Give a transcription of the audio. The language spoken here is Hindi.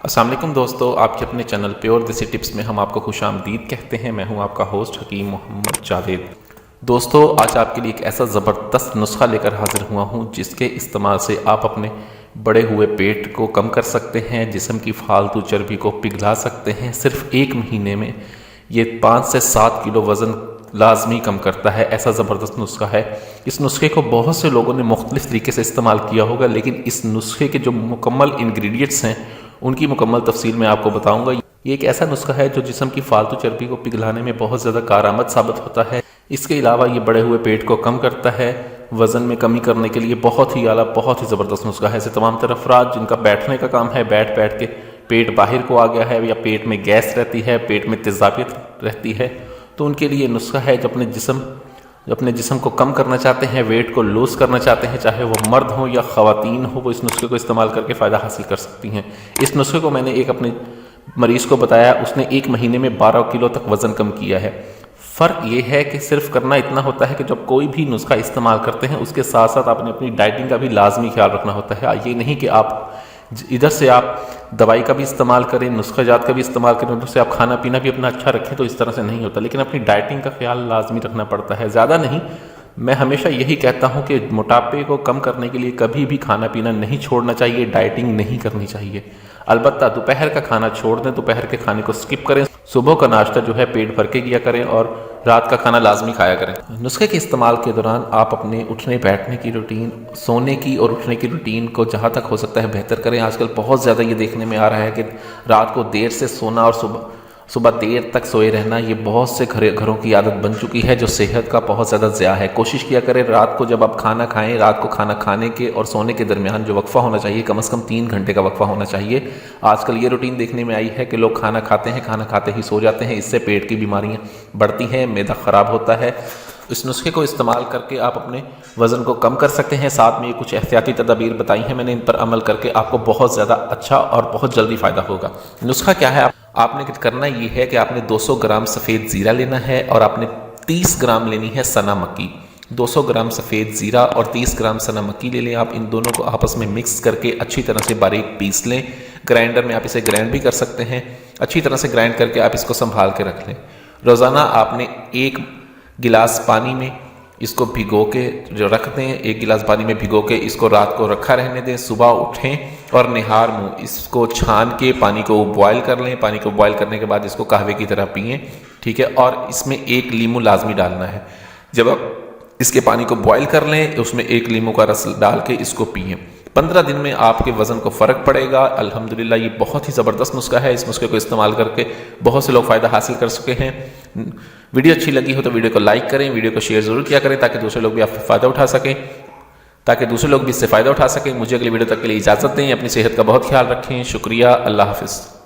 अस्सलाम वालेकुम दोस्तों, आपके अपने चैनल प्योर देसी टिप्स में हम आपको खुशामदीद कहते हैं। मैं हूं आपका होस्ट हकीम मोहम्मद जावेद। दोस्तों, आज आपके लिए एक ऐसा ज़बरदस्त नुस्खा लेकर हाजिर हुआ हूं जिसके इस्तेमाल से आप अपने बड़े हुए पेट को कम कर सकते हैं, जिस्म की फालतू चर्बी को पिघला सकते हैं। सिर्फ 1 महीने में ये 5 से 7 किलो वज़न लाजमी कम करता है। ऐसा ज़बरदस्त नुस्खा है। इस नुस्खे को बहुत से लोगों ने मुख्तलिफ़ तरीके से इस्तेमाल किया होगा, लेकिन इस नुस्खे के जो मुकम्मल इंग्रेडिएंट्स हैं उनकी मुकम्मल तफसील मैं आपको बताऊंगा। ये एक ऐसा नुस्खा है जो जिस्म की फालतू चर्बी को पिघलाने में बहुत ज़्यादा कारआमद साबित होता है। इसके अलावा ये बढ़े हुए पेट को कम करता है। वज़न में कमी करने के लिए बहुत ही आला, बहुत ही ज़बरदस्त नुस्खा है। ऐसे तमाम तरह अफराद जिनका बैठने का काम है, बैठ बैठ के पेट बाहर को आ गया है, या पेट में गैस रहती है, पेट में तेज़ाबियत रहती है, तो उनके लिए नुस्खा है। जो अपने जिस्म को कम करना चाहते हैं, वेट को लूज़ करना चाहते हैं, चाहे वो मर्द हो या ख़वातीन हो, वो इस नुस्खे को इस्तेमाल करके फ़ायदा हासिल कर सकती हैं। इस नुस्खे को मैंने एक अपने मरीज़ को बताया, उसने 1 महीने में 12 किलो तक वज़न कम किया है। फ़र्क ये है कि सिर्फ करना इतना होता है कि जब कोई भी नुस्खा इस्तेमाल करते हैं उसके साथ साथ आपने अपनी डाइटिंग का भी लाजमी ख्याल रखना होता है। ये नहीं कि आप इधर से आप दवाई का भी इस्तेमाल करें, नुस्खाजात का भी इस्तेमाल करें, उधर से आप खाना पीना भी अपना अच्छा रखें, तो इस तरह से नहीं होता। लेकिन अपनी डाइटिंग का ख्याल लाजमी रखना पड़ता है। ज़्यादा नहीं, मैं हमेशा यही कहता हूँ कि मोटापे को कम करने के लिए कभी भी खाना पीना नहीं छोड़ना चाहिए, डाइटिंग नहीं करनी चाहिए। अलबत्ता दोपहर का खाना छोड़ दें, दोपहर के खाने को स्किप करें। सुबह का नाश्ता जो है पेट भर के किया करें और रात का खाना लाजमी खाया करें। नुस्खे के इस्तेमाल के दौरान आप अपने उठने बैठने की रूटीन, सोने की और उठने की रूटीन को जहाँ तक हो सकता है बेहतर करें। आजकल बहुत ज़्यादा ये देखने में आ रहा है कि रात को देर से सोना और सुबह देर तक सोए रहना, ये बहुत से घरों की आदत बन चुकी है, जो सेहत का बहुत ज़्यादा ज़िया है। कोशिश किया करें रात को जब आप खाना खाएं, रात को खाना खाने के और सोने के दरमियान जो वक्फ़ा होना चाहिए, कम से कम 3 घंटे का वक्फ़ा होना चाहिए। आजकल ये रूटीन देखने में आई है कि लोग खाना खाते हैं, खाना खाते ही सो जाते हैं। इससे पेट की बीमारियाँ बढ़ती हैं, मैदा ख़राब होता है। इस नुस्खे को इस्तेमाल करके आप अपने वज़न को कम कर सकते हैं। साथ में ये कुछ एहतियाती तदाबीर बताई हैं मैंने, इन पर अमल करके आपको बहुत ज़्यादा अच्छा और बहुत जल्दी फ़ायदा होगा। नुस्खा क्या है? आपने करना ये है कि आपने 200 ग्राम सफ़ेद ज़ीरा लेना है और आपने 30 ग्राम लेनी है सना मक्की। 200 ग्राम सफ़ेद ज़ीरा और 30 ग्राम सना मक्की ले लें। आप इन दोनों को आपस में मिक्स करके अच्छी तरह से बारीक पीस लें। ग्राइंडर में आप इसे ग्राइंड भी कर सकते हैं। अच्छी तरह से ग्राइंड करके आप इसको संभाल के रख लें। रोज़ाना आपने 1 गिलास पानी में इसको भिगो के जो रख दें, 1 गिलास पानी में भिगो के इसको रात को रखा रहने दें। सुबह उठें और निहार मुँह इसको छान के पानी को बॉयल कर लें। पानी को बॉयल करने के बाद इसको कहवे की तरह पिएं, ठीक है। और इसमें 1 लीमू लाजमी डालना है। जब आप इसके पानी को बॉयल कर लें, उसमें 1 लीमू का रस डाल के इसको पिएं। 15 दिन में आपके वज़न को फ़र्क पड़ेगा। अल्हम्दुलिल्लाह, ये बहुत ही ज़बरदस्त नुस्खा है। इस नुस्खे को इस्तेमाल करके बहुत से लोग फ़ायदा हासिल कर चुके हैं। वीडियो अच्छी लगी हो तो वीडियो को लाइक करें, वीडियो को शेयर ज़रूर किया करें, ताकि दूसरे लोग भी आपसे फ़ायदा उठा सकें, मुझे अगली वीडियो तक के लिए इजाज़त दें। अपनी सेहत का बहुत ख्याल रखें। शुक्रिया। अल्लाह हाफ़िज़।